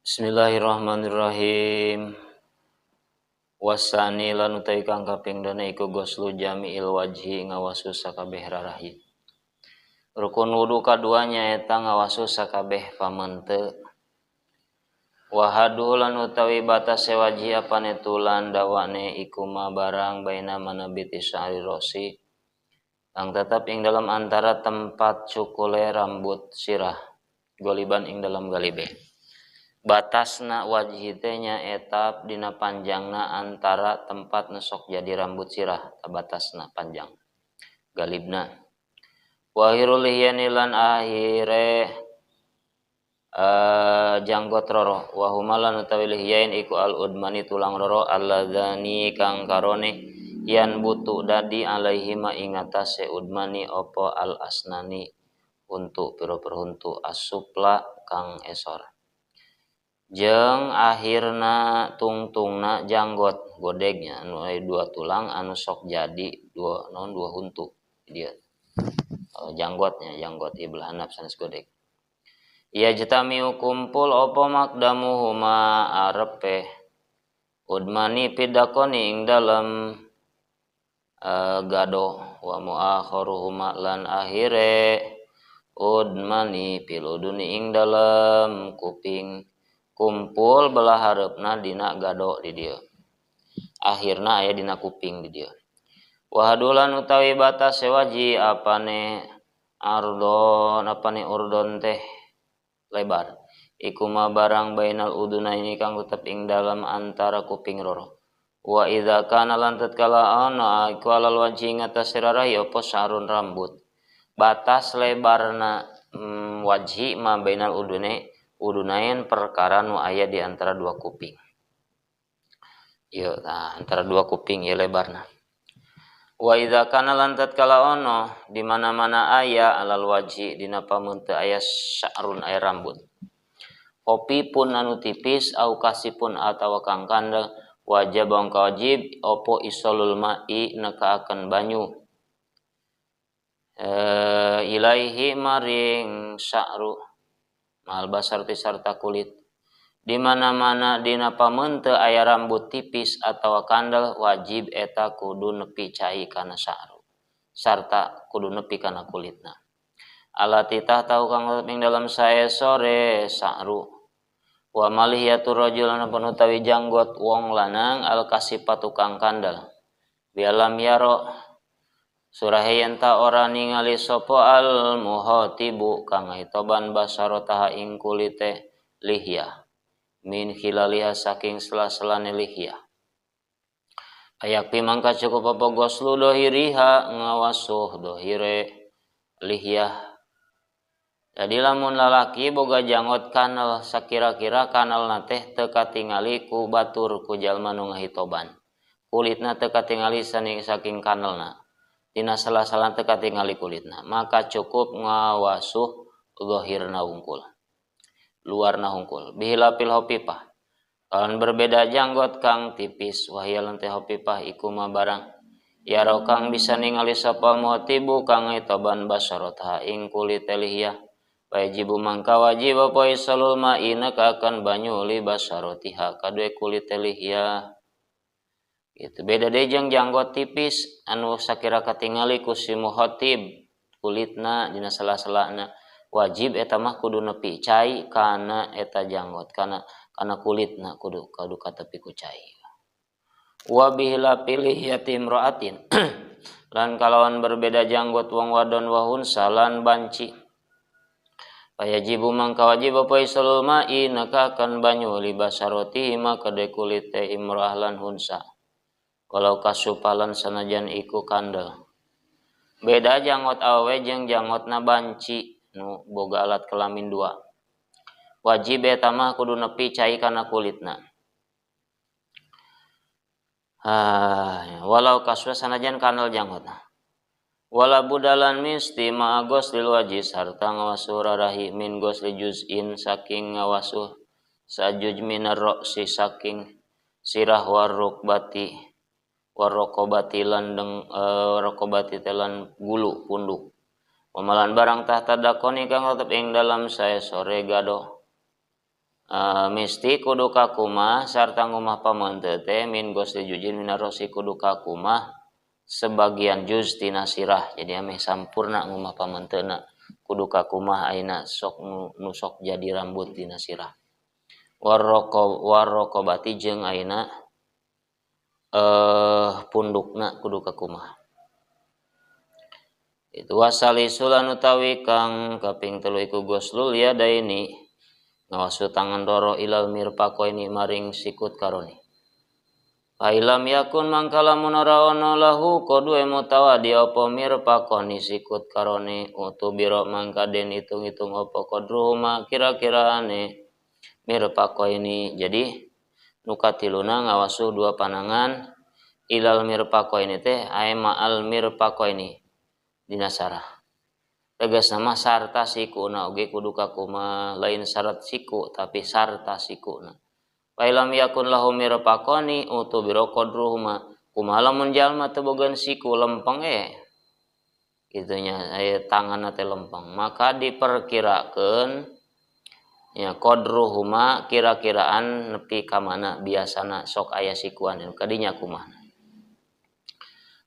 Bismillahirrahmanirrahim. Wasani lan utawi kang kaping dana iku goslu jami'il wajhi ngawasu sakabeh rarahi. Rukun wudu kaduanya eta ngawasu sakabeh pamente. Wahadu lan utawi batase wajhi apane tulan dawane iku ma barang baina manabiti sya'ri rosi. Kang tetap ing dalam antara tempat cukule rambut sirah. Goliban ing dalam galibe. Batasna wajhi teh nya etap dina panjangna antara tempat nesok jadi rambut sirah batasna panjang galibna wahirul lihyani lan akhire janggot roro wahumalan utawi lihyain iku al udmani tulang roro alladzani kang karone yan butu dadi alaihima ingatase udmani opo al asnani untuk piro-piro untuk asupla kang esor jeung akhirna tungtungna janggot godegnya anu dua tulang anu sok jadi dua huntu dia janggotnya janggot iblah hanap sanes godeg ya jetamiu kumpul opo makdamuhuma arepe udmani pidakoni ing dalam gado wa muakhiruhuma lan akhire udmani piluduni ing dalam kuping kumpul belah hareupna dina gado di dieu akhirna aya dina kuping di dieu wahadulan utawi batas sewaji apane urdon teh lebar iku ma barang bainal udunaini kang tetep ing dalam antara kuping roro wa idza kana lan tatkala ana iku alal wajhi ngatas sirarai apa sarun rambut batas lebarna wajhi ma bainal udunain perkara nu aya di antara dua kuping. Ieu antara dua kuping ieu lebarna. Wa idza kana lan tatkala ono di mana-mana aya alal wajhi dina pamunte aya sya'run aya rambut. Kopi pun anu tipis au kasipun atawa kang kandel wajib wajib opo isolul ma'i nekaaken banyu. Ilaihi maring sya'ru mal basarti sarta kulit di mana-mana dina pamunte aya rambut tipis atawa kandel wajib eta kudu nepi cai kana sya'ru sarta kudu nepi kana kulitna alati tahu kang ing dalam sae sore sya'ru wa malihiyatu rajul anapun utawi janggot wong lanang al kasipatu kang kandel bialam yaro surahayanta ora ningali sapa al muhatibu kang itoban basarotaha ing kulite lihyah min khilaliha saking sela-selane lihyah ayak pimangka cukup apa goslu dohiriha ngawasuh dohire lihyah jadi lamun lalaki boga janggot kanal sakira-kira kanal nateh teu katingali ku batur ku jalma nu ngahitoban kulitna teu katingali saking kanalna dina salah-salah teu katingali kulitna maka cukup ngawasuh zahirna hungkul luarna hungkul bihilapil hopipah kalau berbeda janggot kang tipis wahyalan teh hopipah iku mah barang ya ro kang bisa ningali sapa motibu kang itoban basarotha ing kulit lihyah wajibu mangka wajib apa isalul ma'ina kakan banyu li basarotiha kadue kulit lihyah itu beda deui jeung janggot tipis anu sakira katingali ku si muhatib kulitna dina sela-selana wajib eta mah kudu nepi cai kana eta janggot kana kulitna kudu katepi ku cai wa bihila pilih yatim raatin lan kalawan berbeda janggot wong wadon wahun salan banci wajibu mangka wajib apa isalul ma'i nakakan banyu li basaroti ma kade kulite imrah lan hunsa walau kasupalan sanajan iku kandel beda janggot awe jeung janggotna banci nu boga alat kelamin dua wajib eta mah kudu nepi cai kana kulitna walau kaswa sanajan kandel janggotna wala budalan misti ma ghuslil wajhi sarta ngawasuh rarahi min ghusli juz'in saking ngawasuh sajuj minar ra'si saking sirah warukbati warokobati telan gulu punduk pemalan barang tahta dakoni kang tetep ing dalam saya sore gado Misti kudu ka kumah sarta ngumah pamenteut teh min gosli juzin minarosi kudu ka kumah sebagian juz tina sirah. Jadi ame sampurna ngumah pamenteuna kudu ka kumah ayeuna sok nu sok jadi rambut tina sirah. Warrokobati jeung ayeuna pundukna kudu ka kumah. Itu wasali sulan utawi kang kaping 3 iku goslul yadaini ngawasu tangan roro ilal mirfaqaini maring sikut karoni. Failam yakun mangkala munara ono lahu kodue mutawadi apa mirfaqani sikut karoni utubiro mangka den hitung-hitung apa kodruhuma kira-kiraane mirfaqaini. Jadi nu katiluna ngawasu 2 panangan ilal mirfaqaini teh aya ma'al mirfaqaini dina sarah. Tegas nama sarta sikuna oge kudu ka kumah lain syarat siku tapi sarta sikuna. Failam yakun lahu mirfaqani utubiro qadruhuma kumaha lamun jalma teu bogan siku lempeng kitu nya aya tanganna teh lempeng maka diperkirakeun nya qadruhuma kira-kiraan nepi ka mana biasana sok aya sikuan kadinya kumahna.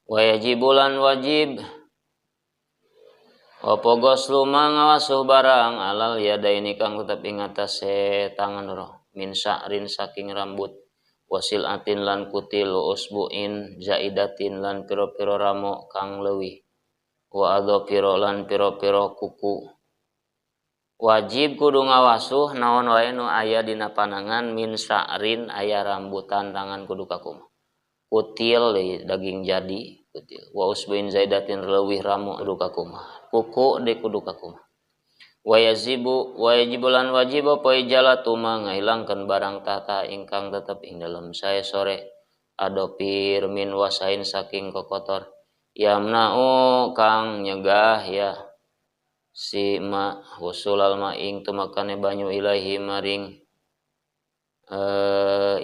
Wa yajibulan wajib apa goslu ngawasuh barang alal yadaini kang tetep ing atase tangan loro min sya'rin saking rambut wasil atin lan kutil usbuin zaidatin lan piro-piro ramo kang leuwih wa adhafiro lan piro-piro kuku. Wajib kudu ngawasuh naon wae nu aya dina panangan min sya'rin aya rambutan tangan kudu ka kumah. Kutil daging jadi kutil wa usbuin zaidatin leuwih ramo kudu ka kumah. Kuku de kudu ka kumah. Wajibulan wajib apa ijalatu ngahilangkeun barang tata ingkang tetep ing dalam sae sore adopir min wasain saking kokotor yamna'u kang nyegah ya si ma husulal ma ing tumakane banyu ilahi maring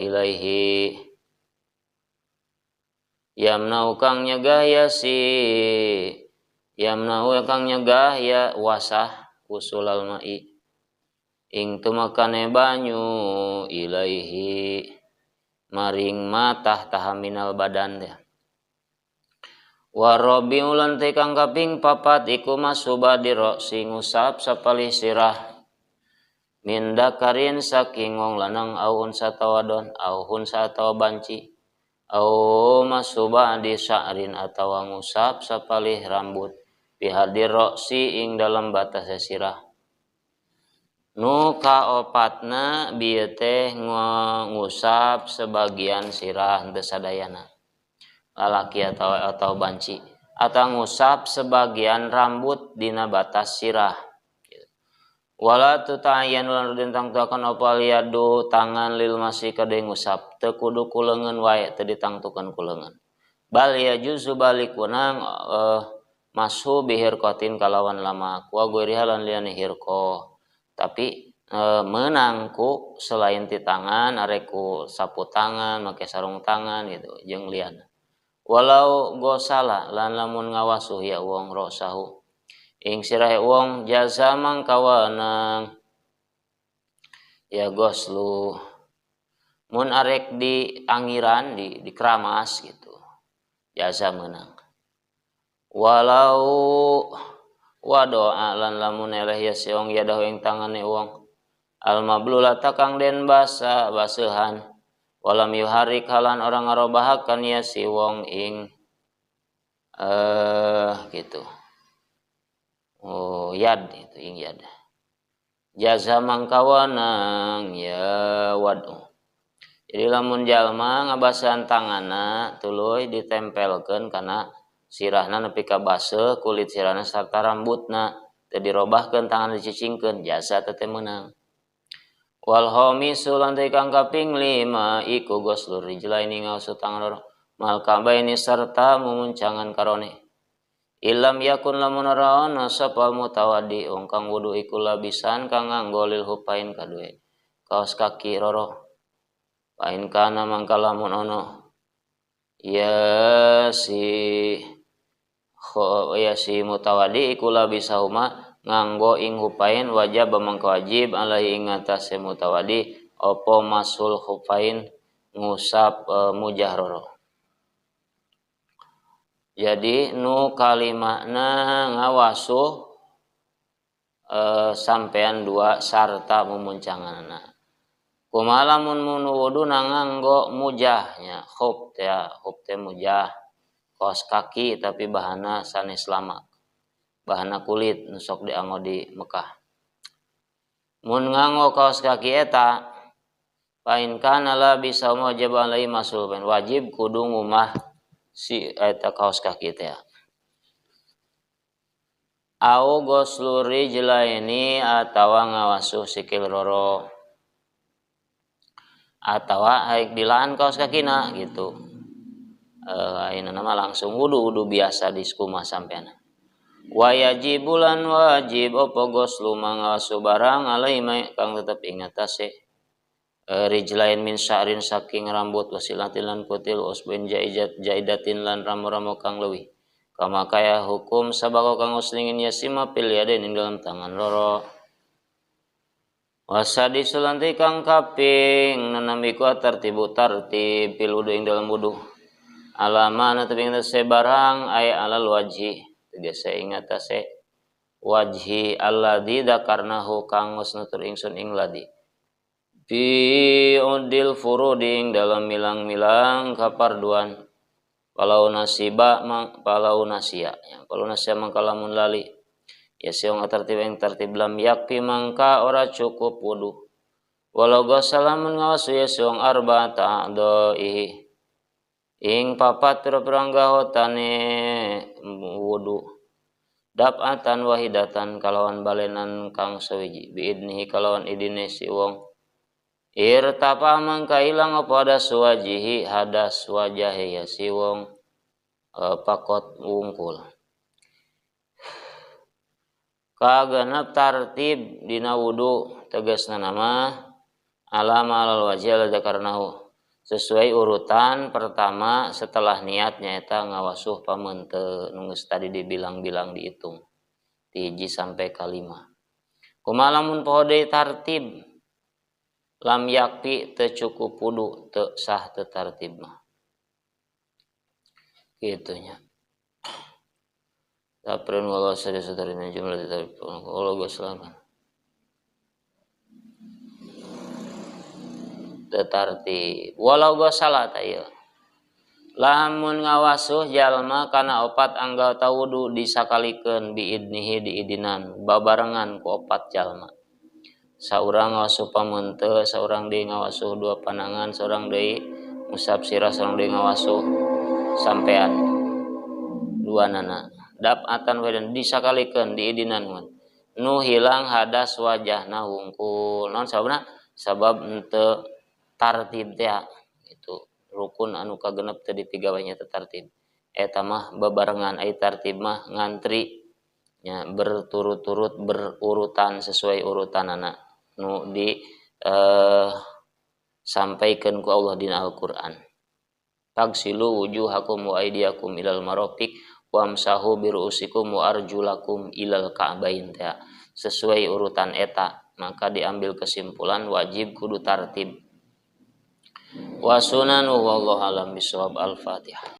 ilahi yamna'u kang nyegah ya yamna'u kang nyegah ya wasah usulal ma'i ing tumakane banyu ilaihi maring matah tahaminal badan teh. Warabi ulan teh kang kaping 4 iku masubadiro sing usap sapalih sirah min dakarin saking wong lanang au unsa tawadon au hunsa atawa banci au masubadi sya'rin atawa ngusap sapalih rambut bihadir roksi ing dalam batas sirah. Nu kaopatna bieu teh ngusap sebagian sirah henteu sadayana lalaki atau banci atau ngusap sebagian rambut dina batas sirah. Wala tuta'ayyan lan dentang tuakan apa liadu tangan lil masih kade ngusap teu kudu kuleungeun wae teu ditangtukeun kuleungeun. Bal ya juzu balik kunang masu bihirqatin kalawan lamak wa guirihalan liane hirqo tapi menangku selain ti tangan areku sapu tangan make sarung tangan gitu jeung liana walau gosala lan lamun ngawasuh ya wong rosahu ing sirahe wong jaza mangkawanang ya goslu mun arek di angiran di keramas gitu jaza menang walau wadoa lan lamun eleh ya seong yadahu ing tangane wong al mablulata kang den baseuhan walam yuharik halan orang ngarobahakan ya si wong ing gitu yad itu ing yad jaza mangkawanang ya wadu. Jadi lamun jalma ngabasahan tanganna tuluy ditempelkeun kana sirahna nepi ka baseuh kulit sirahna sarta rambutna teu dirobahkeun tangan dicicingkeun jasa teh meunang. Wal khamisu lan kang kaping 5 iku ghuslur rijlaini ngausu tangan loro mal kabaini sarta mumuncangan karone. Ilam yakun lamun ora ana sapa mutawaddi wong kang wudu iku labisan kang nganggo lil hupain kadue kaos kaki loro. Pain kana mangka lamun ana ya si mutawaddi iku labisahuma nganggo ing hupain wajib mangka wajib alaihi ing atase mutawadi apa masul hupain ngusap mujahroro. Jadi nu kalimakna ngawasuh sampean dua sarta mumuncanganna. Kumaha lamun wudu nganggo mujahnya khuf teh mujah kaos kaki tapi bahana sanes lama. Bahana kulit nusok dianggo di Mekah. Mun nganggo kaos kaki eta pain kana la bisa wajib alai masul wajib kudu ngumah si eta kaos kaki teh. Au goslu rijlaini atawa ngawasuh sikil roro. Atawa haik dilaan kaos kakina gitu. Ayeuna mah langsung wudu biasa di sekumah sampean. Wa yajibulan wajib apa goslu mangawasuh barang alai kang tetep ing atase rijlain min sya'rin saking rambut wasilatin lan kutil usbin jaidatin lan ramu-ramu kang leuwih. Kama kaya hukum sabako kang uslingin yasima pil yaden ing dalam tangan loro. Wasadi sulanti kang kaping nanamiku tartib pil wudu ing dalam wudu. Alama na tebing barang ay alal wajhi tegese ing atase wajhi alladzi dzakarnahu kang wis nutur ingsun ing ladi. Fi udil furuding dalam milang-milang kaparduan palau nasia mangkalamun lali ya siung tartib yang tartib lam yakfi mangka ora cukup wudu walau gosalamun ngawasu ya siung arba ta'daihi ing papat pirang gahotane wudu dapatan wahidatan kalawan balenan kang sawiji biidnihi kalawan idine si wong irtapa mangka ilang apa hadas wajihi hadas wajahe ya si wong pakot wungkul kagenep tartib dina wudu tegasna nama alama alal wajhi karnahu sesuai urutan pertama setelah niatnya eta ngawasuh pameunteun nu geus tadi dibilang-bilang dihitung ti 1 sampai ka 5. Kumaha lamun poho deui tartib lam yakfi teu cukup wudu teu sah teu tartib mah kitu nya. Tapren wala sadari jumlah tartib Allah goslan tertartib walau gosala tayeu lamun ngawasuh jalma kana opat anggota wudu disakalikeun biidnihi diidinan babarengan ku opat jalma saurang ngawasuh pameunteun saurang deui ngawasuh dua panangan saurang deui ngusap sirah saurang deui ngawasuh sampean duanana dapatan wedan disakalikeun diidinan nu hilang hadas wajahna hungkul naon sababna sabab henteu tartib teh itu rukun anu kagenep teh dipigawainya teh tartib eta mah bebarengan ai tartib mah ngantri nya berturut-turut berurutan sesuai urutanana nu di sampaikan ku Allah dina Al-Qur'an tagsilu wujuhakum wa aydiyakum ilal marafiq wamsahu birusikum wa arjulakum ilal ka'bain teh sesuai urutan eta maka diambil kesimpulan wajib kudu tartib wa sunanu wallahu alam bisawab al-Fatihah.